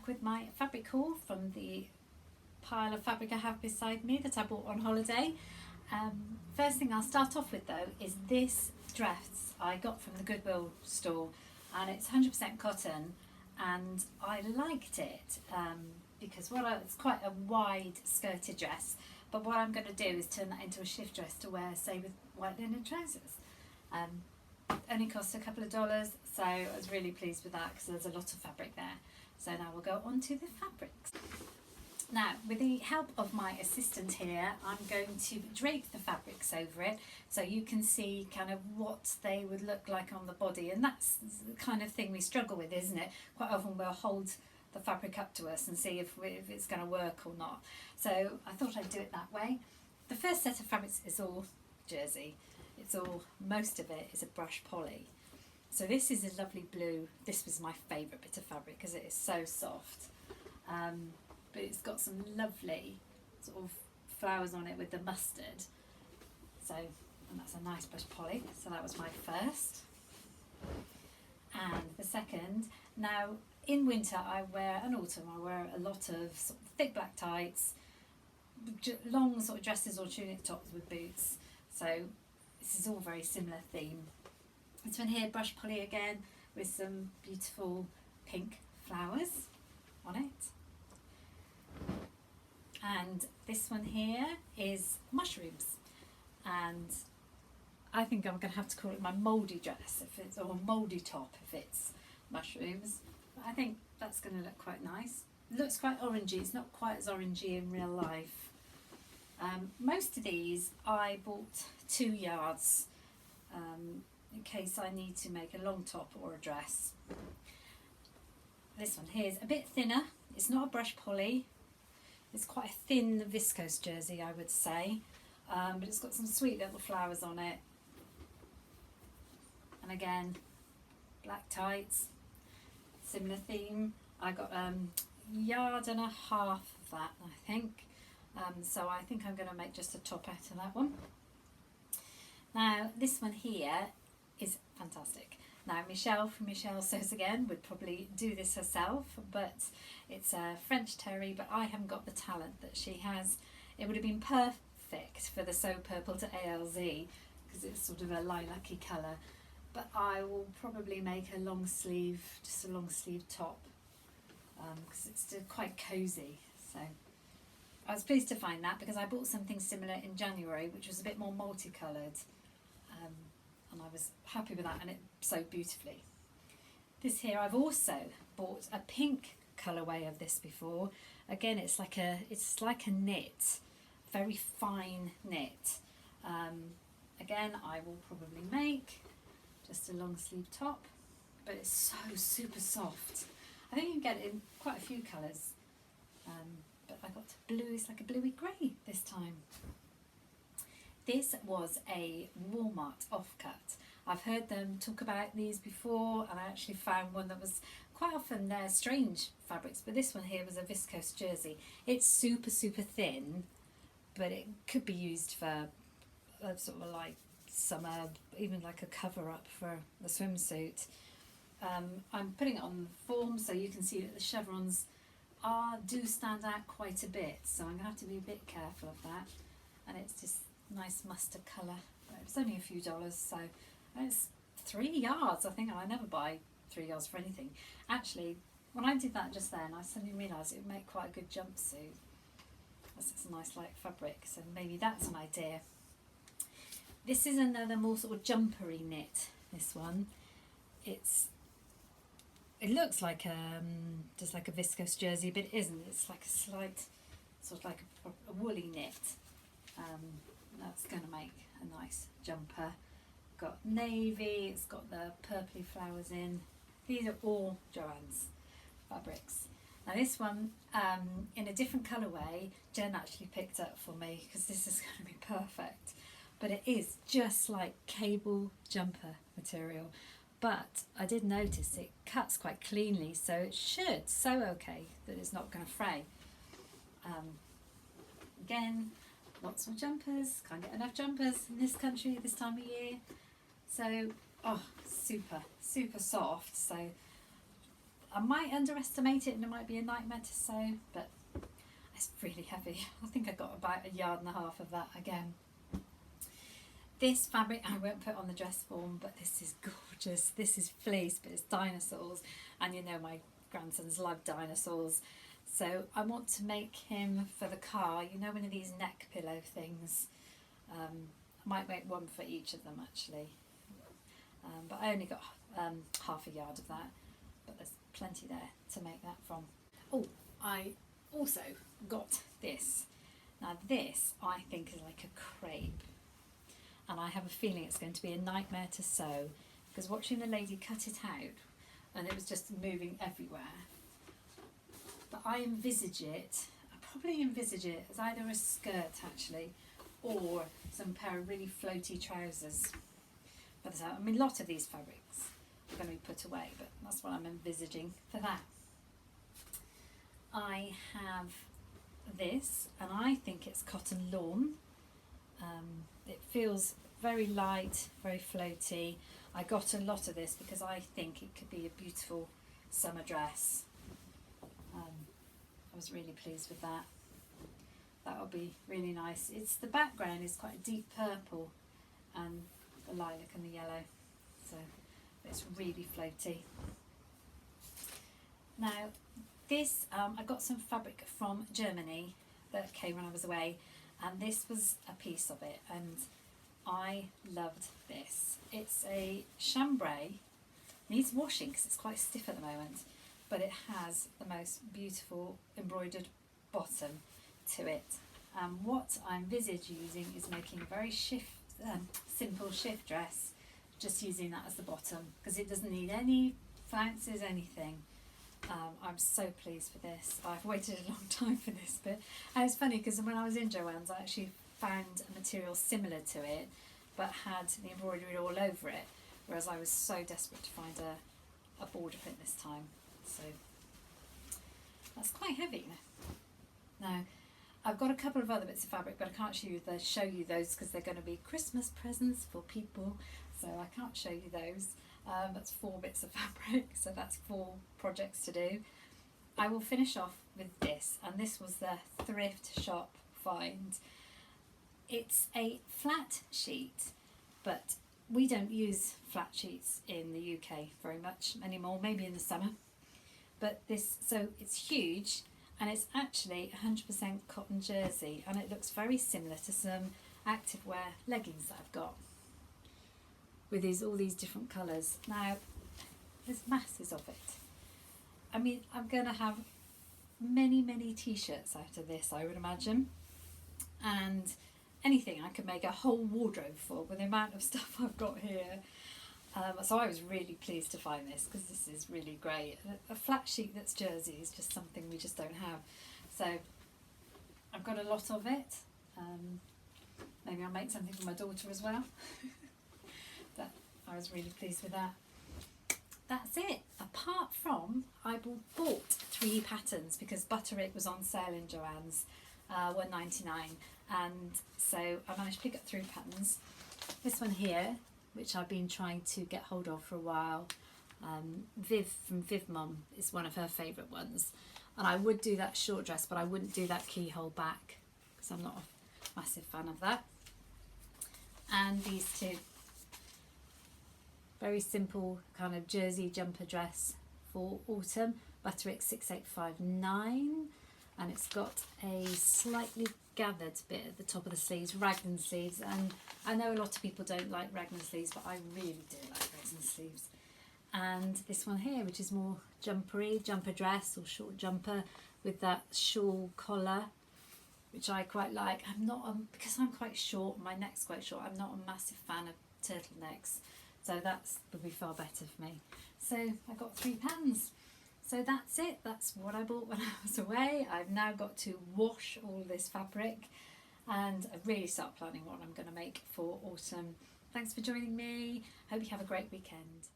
with my fabric haul from the pile of fabric I have beside me that I bought on holiday. First thing I'll start off with though is this dress I got from the Goodwill store, and it's 100% cotton, and I liked it because it's quite a wide skirted dress, but what I'm going to do is turn that into a shift dress to wear, say, with white linen trousers. Only cost a couple of dollars, so I was really pleased with that because there's a lot of fabric there. So now we'll go on to the fabrics. Now, with the help of my assistant here, I'm going to drape the fabrics over it so you can see kind of what they would look like on the body, and that's the kind of thing we struggle with, isn't it? Quite often we'll hold the fabric up to us and see if it's going to work or not. So I thought I'd do it that way. The first set of fabrics is all jersey. Most of it is a brush poly. So this is a lovely blue. This was my favourite bit of fabric because it is so soft. But it's got some lovely sort of flowers on it with the mustard. So, and that's a nice brush poly. So that was my first. And the second, now in winter and autumn I wear a lot of sort of thick black tights, long sort of dresses or tunic tops with boots. So this is all very similar theme. This one here, brush poly again, with some beautiful pink flowers on it. And this one here is mushrooms, and I think I'm going to have to call it my mouldy dress or mouldy top if it's mushrooms. But I think that's going to look quite nice. It looks quite orangey. It's not quite as orangey in real life. Most of these I bought 2 yards in case I need to make a long top or a dress. This one here is a bit thinner. It's not a brush poly. It's quite a thin viscose jersey, I would say, but it's got some sweet little flowers on it. And again, black tights, similar theme. I got a yard and a half of that, I think. So I think I'm going to make just a top out of that one. Now this one here is fantastic. Now Michelle from Michelle Sews Again would probably do this herself, but it's a French terry, but I haven't got the talent that she has. It would have been perfect for the So Purple to ALZ because it's sort of a lilac-y colour, but I will probably make a long sleeve, just a long sleeve top because it's still quite cosy. So I was pleased to find that because I bought something similar in January which was a bit more multicoloured, and I was happy with that, and it sewed beautifully. This here, I've also bought a pink colourway of this before. Again, it's like a knit, very fine knit. Again, I will probably make just a long sleeve top, but it's so super soft. I think you can get it in quite a few colours, but I got blue. It's like a bluey grey this time. This was a Walmart offcut. I've heard them talk about these before, and I actually found one that was quite often they're strange fabrics, but this one here was a viscose jersey. It's super thin, but it could be used for sort of like summer, even like a cover up for the swimsuit. I'm putting it on the form so you can see that the chevrons do stand out quite a bit, so I'm going to have to be a bit careful of that. And it's just nice mustard colour. It's only a few dollars, so it's 3 yards. I think I never buy 3 yards for anything. Actually, when I did that just then, I suddenly realised it would make quite a good jumpsuit. It's a nice light fabric, so maybe that's an idea. This is another more sort of jumpery knit. This one, it looks like just like a viscose jersey, but it isn't. It's like a slight, sort of like a woolly knit. That's going to make a nice jumper. Got navy, it's got the purpley flowers in. These are all JoAnns fabrics. Now this one, in a different colourway, Jen actually picked up for me because this is going to be perfect. But it is just like cable jumper material. But I did notice it cuts quite cleanly, so it should sew okay, that it's not going to fray. Again, lots of jumpers. Can't get enough jumpers in this country this time of year. So, super soft. So I might underestimate it and it might be a nightmare to sew, but it's really heavy. I think I got about 1.5 yards of that again. This fabric I won't put on the dress form, but this is gorgeous. This is fleece, but it's dinosaurs, and you know my grandsons love dinosaurs. So I want to make him for the car, you know, one of these neck pillow things. I might make one for each of them actually, but I only got 1/2 yard of that, but there's plenty there to make that from. Oh, I also got this. Now this I think is like a crepe, and I have a feeling it's going to be a nightmare to sew, because watching the lady cut it out and it was just moving everywhere. But I probably envisage it as either a skirt actually, or some pair of really floaty trousers. But I mean, a lot of these fabrics are going to be put away, but that's what I'm envisaging for that. I have this, and I think it's cotton lawn. It feels very light, very floaty. I got a lot of this because I think it could be a beautiful summer dress. I was really pleased with that. That'll be really nice. The background is quite a deep purple, and the lilac and the yellow, so it's really floaty. Now this, I got some fabric from Germany that came when I was away, and this was a piece of it, and I loved this. It's a chambray, needs washing because it's quite stiff at the moment, but it has the most beautiful embroidered bottom to it. What I envisage using is making a very simple shift dress, just using that as the bottom, because it doesn't need any flounces, anything. I'm so pleased for this. I've waited a long time for this bit, and it's funny because when I was in JoAnns I actually found a material similar to it but had the embroidery all over it, whereas I was so desperate to find a border print this time. So that's quite heavy. Now I've got a couple of other bits of fabric, but I can't show you those because they're going to be Christmas presents for people, so I can't show you those. That's 4 bits of fabric, so that's 4 projects to do. I will finish off with this, and this was the thrift shop find. It's a flat sheet, but we don't use flat sheets in the UK very much anymore, maybe in the summer. But this, so it's huge, and it's actually 100% cotton jersey, and it looks very similar to some activewear leggings that I've got, with all these different colours. Now there's masses of it. I mean, I'm going to have many t-shirts out of this, I would imagine, and anything I could make a whole wardrobe for with the amount of stuff I've got here. So I was really pleased to find this, because this is really great. A flat sheet that's jersey is just something we just don't have. So I've got a lot of it. Maybe I'll make something for my daughter as well. But I was really pleased with that. That's it. Apart from, I bought 3 patterns because Butterick was on sale in JoAnns, $1.99, and so I managed to pick up 3 patterns. This one here, which I've been trying to get hold of for a while, Viv from Viv Mum is one of her favourite ones, and I would do that short dress, but I wouldn't do that keyhole back because I'm not a massive fan of that. And these 2. Very simple kind of jersey jumper dress for autumn, Butterick 6859, and it's got a slightly gathered bit at the top of the sleeves, raglan sleeves, and I know a lot of people don't like raglan sleeves, but I really do like raglan sleeves. And this one here, which is more jumpery, jumper dress or short jumper with that shawl collar, which I quite like. I'm not, because I'm quite short, my neck's quite short, I'm not a massive fan of turtlenecks. So that would be far better for me. So I got 3 patterns. So that's it. That's what I bought when I was away. I've now got to wash all this fabric, and I really start planning what I'm going to make for autumn. Thanks for joining me. Hope you have a great weekend.